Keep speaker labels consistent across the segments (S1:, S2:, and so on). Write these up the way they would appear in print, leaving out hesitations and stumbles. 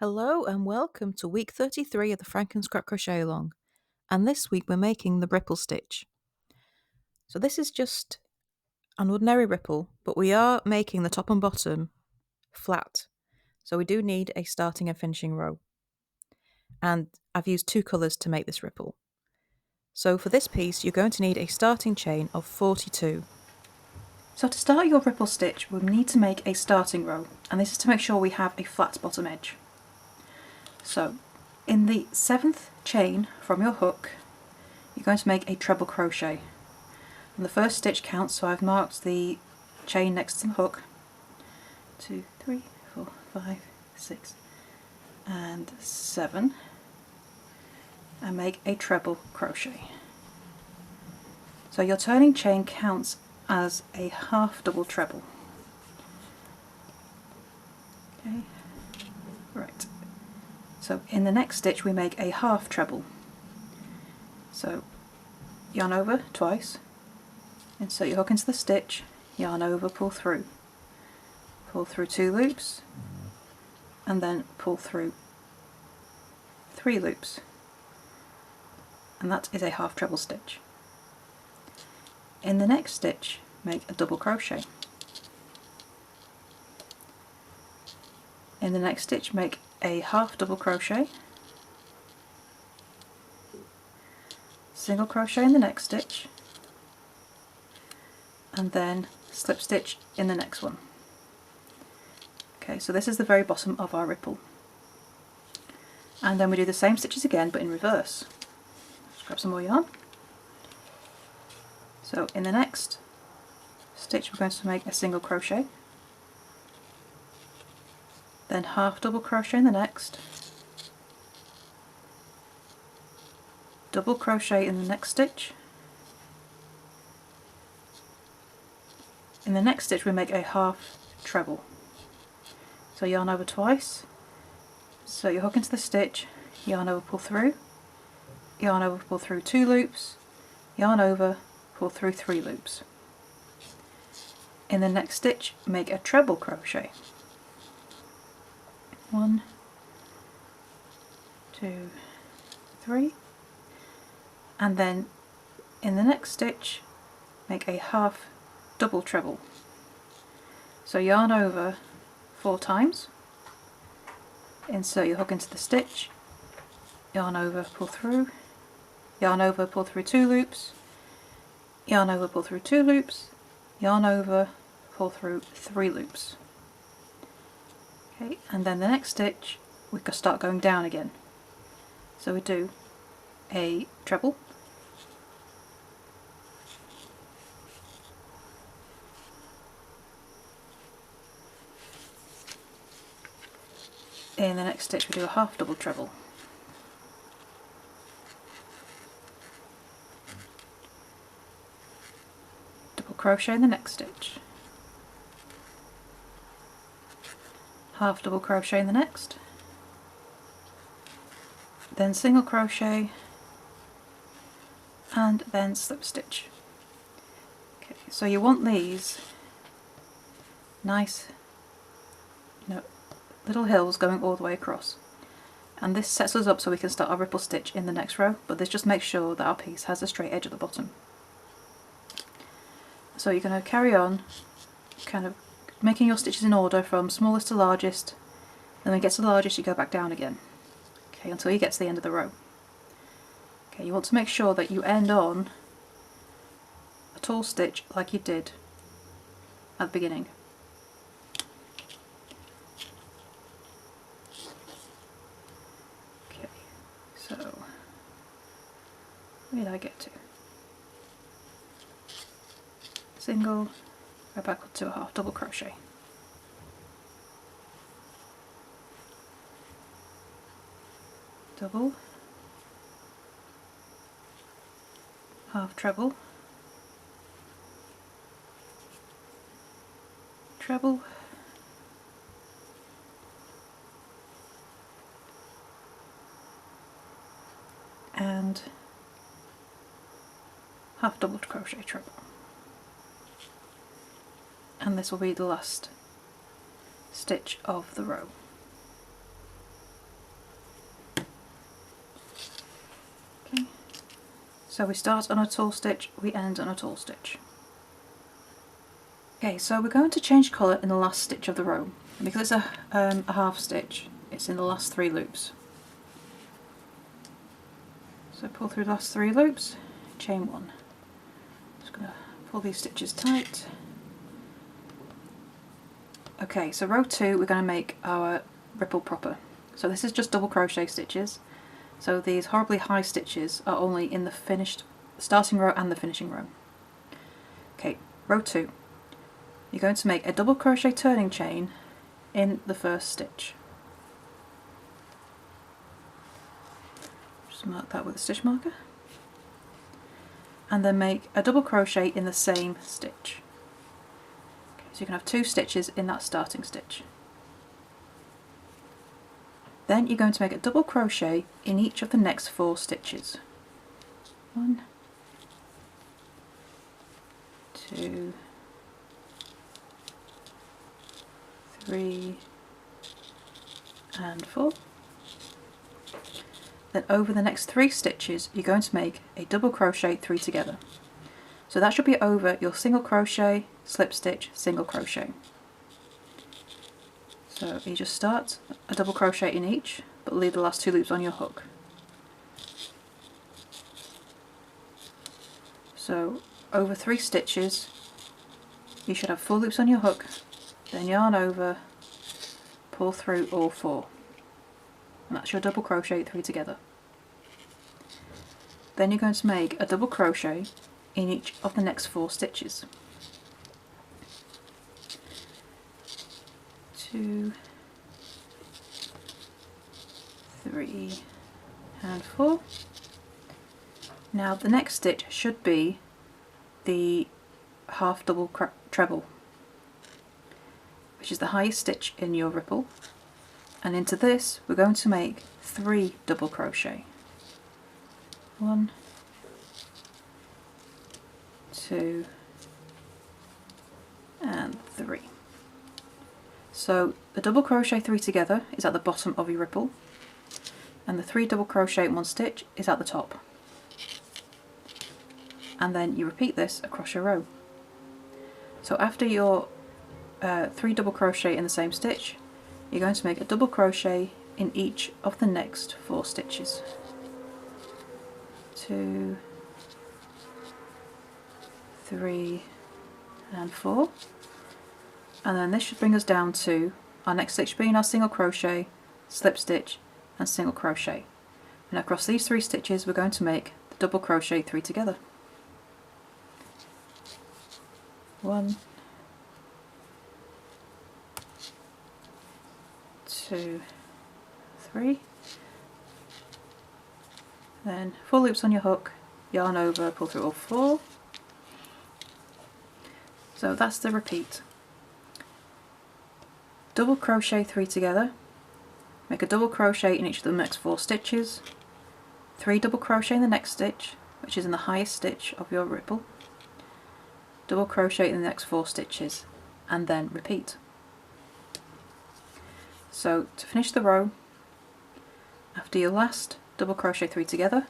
S1: Hello and welcome to week 33 of the FrankenScrap Crochet Along, and this week we're making the ripple stitch. So this is just an ordinary ripple, but we are making the top and bottom flat, so we do need a starting and finishing row. And I've used two colours to make this ripple. So for this piece you're going to need a starting chain of 42. So to start your ripple stitch we'll need to make a starting row, and this is to make sure we have a flat bottom edge. So in the 7th chain from your hook you're going to make a treble crochet, and the first stitch counts, so I've marked the chain next to the hook. 2, 3, 4, 5, 6 and 7, and make a treble crochet. So your turning chain counts as a half double treble. Okay, right. So in the next stitch we make a half treble. So yarn over twice, insert your hook into the stitch, yarn over, pull through 2 loops, and then pull through 3 loops, and that is a half treble stitch. In the next stitch make a double crochet. In the next stitch make a half double crochet, single crochet in the next stitch, and then slip stitch in the next one. Okay, so this is the very bottom of our ripple, and then we do the same stitches again but in reverse. Let's grab some more yarn. So in the next stitch we're going to make a single crochet, then half double crochet in the next, double crochet in the next stitch. In the next stitch we make a half treble. So yarn over twice, so you hook into the stitch, yarn over, pull through, yarn over, pull through 2 loops, yarn over, pull through 3 loops. In the next stitch make a treble crochet. 1, 2, 3, and then in the next stitch make a half double treble. So yarn over 4 times, insert your hook into the stitch, yarn over, pull through, yarn over, pull through 2 loops, yarn over, pull through 2 loops, yarn over, pull through 3 loops. Okay, and then the next stitch we can start going down again. So we do a treble, in the next stitch we do a half double treble, double crochet in the next stitch, half double crochet in the next, then single crochet, and then slip stitch. Okay, so you want these nice, little hills going all the way across, and this sets us up so we can start our ripple stitch in the next row, but this just makes sure that our piece has a straight edge at the bottom. So you're going to carry on kind of making your stitches in order from smallest to largest, and when you get to the largest you go back down again, okay, until you get to the end of the row. Okay, you want to make sure that you end on a tall stitch like you did at the beginning. Okay, so where did I get to? Single, go back up to a half double crochet. Double, half treble, treble, and half double crochet treble. And this will be the last stitch of the row. So we start on a tall stitch, we end on a tall stitch. Okay, so we're going to change colour in the last stitch of the row. And because it's a half stitch, it's in the last 3 loops. So pull through the last 3 loops, chain 1. Just going to pull these stitches tight. Okay, so row 2 we're going to make our ripple proper. So this is just double crochet stitches. So these horribly high stitches are only in the finished starting row and the finishing row. Okay, row 2. You're going to make a double crochet turning chain in the first stitch. Just mark that with a stitch marker. And then make a double crochet in the same stitch. Okay, so you can have 2 stitches in that starting stitch. Then you're going to make a double crochet in each of the next 4 stitches. 1, 2, 3 and 4. Then over the next 3 stitches you're going to make a double crochet 3 together. So that should be over your single crochet, slip stitch, single crochet. So you just start a double crochet in each, but leave the last 2 loops on your hook. So over 3 stitches you should have 4 loops on your hook, then yarn over, pull through all 4. And that's your double crochet 3 together. Then you're going to make a double crochet in each of the next 4 stitches. 2, 3 and 4. Now the next stitch should be the half double treble, which is the highest stitch in your ripple, and into this we're going to make 3 double crochet. 1, 2 and 3. So the double crochet 3 together is at the bottom of your ripple, and the 3 double crochet in 1 stitch is at the top. And then you repeat this across your row. So after your 3 double crochet in the same stitch, you're going to make a double crochet in each of the next 4 stitches. 2, 3 and 4. And then this should bring us down to our next stitch being our single crochet, slip stitch and single crochet. And across these 3 stitches we're going to make the double crochet 3 together. 1, 2, 3. Then 4 loops on your hook, yarn over, pull through all 4. So that's the repeat. Double crochet 3 together, make a double crochet in each of the next 4 stitches, 3 double crochet in the next stitch, which is in the highest stitch of your ripple, double crochet in the next 4 stitches, and then repeat. So to finish the row, after your last double crochet 3 together,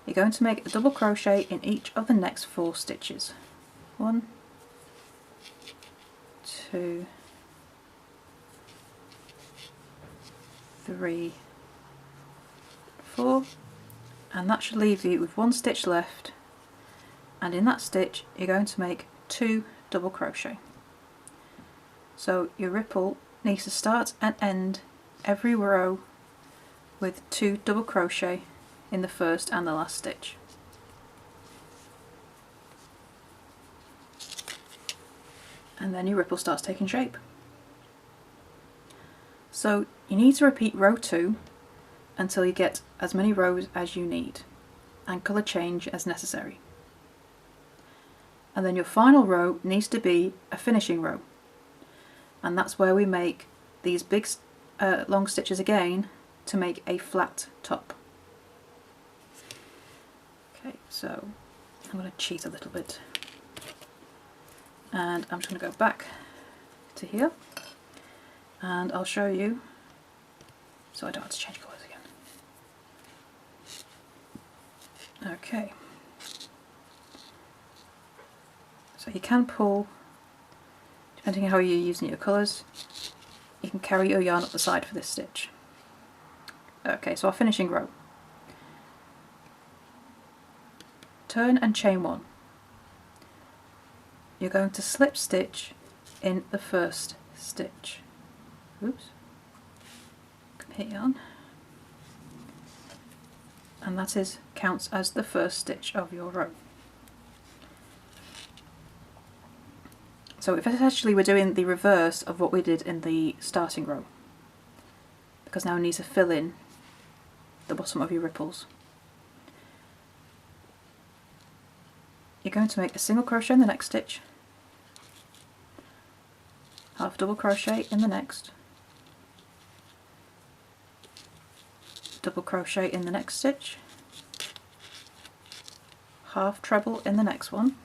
S1: you're going to make a double crochet in each of the next 4 stitches. 1, 2, 3, 4, and that should leave you with 1 stitch left, and in that stitch you're going to make 2 double crochet. So your ripple needs to start and end every row with 2 double crochet in the first and the last stitch. And then your ripple starts taking shape. So you need to repeat row 2 until you get as many rows as you need, and colour change as necessary. And then your final row needs to be a finishing row, and that's where we make these big long stitches again to make a flat top. Okay, so I'm going to cheat a little bit, and I'm just going to go back to here, and I'll show you so I don't have to change colours again. Okay, So you can pull, depending on how you're using your colours, you can carry your yarn up the side for this stitch. Okay, so our finishing row. Turn and chain 1. You're going to slip stitch in the first stitch. Oops. Hit yarn. And that counts as the first stitch of your row. So essentially we're doing the reverse of what we did in the starting row, because now we need to fill in the bottom of your ripples. You're going to make a single crochet in the next stitch, half double crochet in the next, double crochet in the next stitch, half treble in the next one,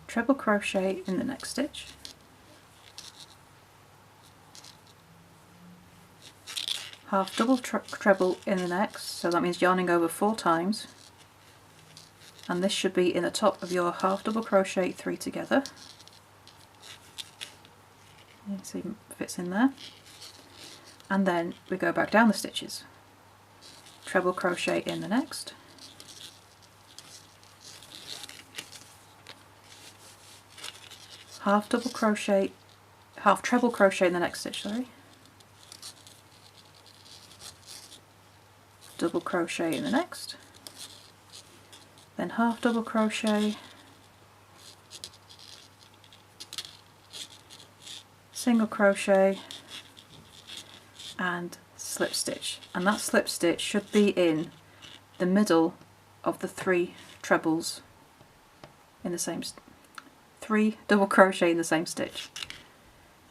S1: treble crochet in the next stitch, half double treble in the next, so that means yarning over 4 times, and this should be in the top of your half double crochet 3 together. You can see it fits in there. And then we go back down the stitches. Treble crochet in the next, half treble crochet in the next stitch, sorry. Double crochet in the next, then half double crochet, single crochet and slip stitch, and that slip stitch should be in the middle of the 3 trebles in the same 3 double crochet in the same stitch,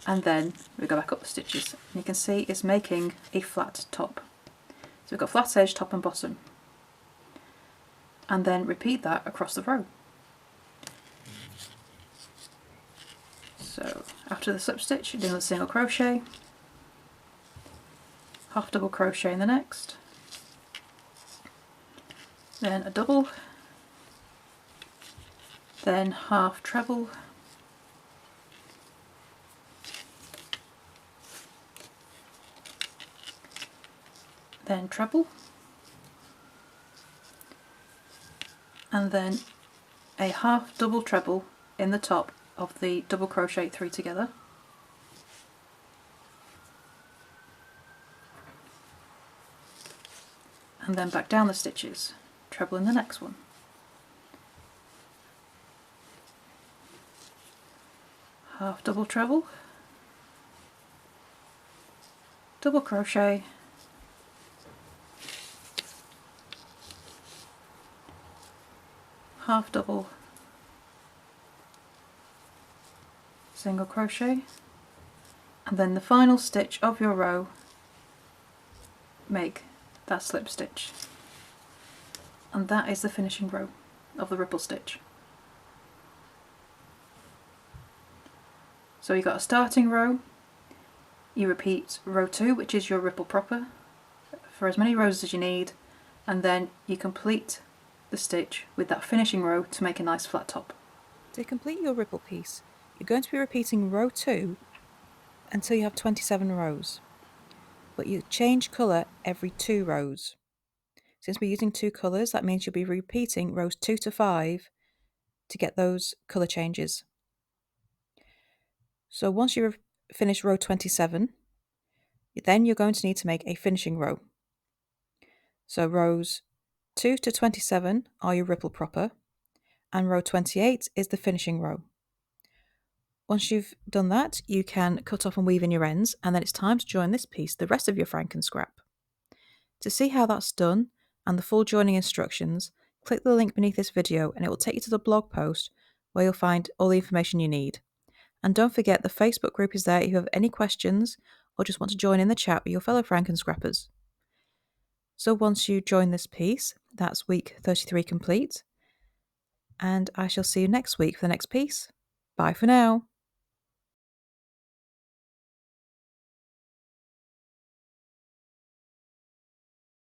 S1: and then we go back up the stitches, and you can see it's making a flat top. So we've got flat edge top and bottom, and then repeat that across the row. So after the slip stitch, you're doing a single crochet, half double crochet in the next, then a double, then half treble, then treble, and then a half double treble in the top of the double crochet 3 together, and then back down the stitches, treble in the next one, half double treble, double crochet, half double, single crochet, and then the final stitch of your row, make that slip stitch, and that is the finishing row of the ripple stitch. So you got a starting row, you repeat row 2, which is your ripple proper, for as many rows as you need, and then you complete the stitch with that finishing row to make a nice flat top. To complete your ripple piece, you're going to be repeating row 2 until you have 27 rows, but you change colour every 2 rows. Since we're using 2 colours, that means you'll be repeating rows 2 to 5 to get those colour changes. So once you've finished row 27, then you're going to need to make a finishing row. So rows 2 to 27 are your ripple proper, and row 28 is the finishing row. Once you've done that, you can cut off and weave in your ends, and then it's time to join this piece, the rest of your FrankenScrap. To see how that's done and the full joining instructions, click the link beneath this video and it will take you to the blog post where you'll find all the information you need. And don't forget, the Facebook group is there if you have any questions or just want to join in the chat with your fellow FrankenScrappers. So once you join this piece, that's week 33 complete, and I shall see you next week for the next piece. Bye for now.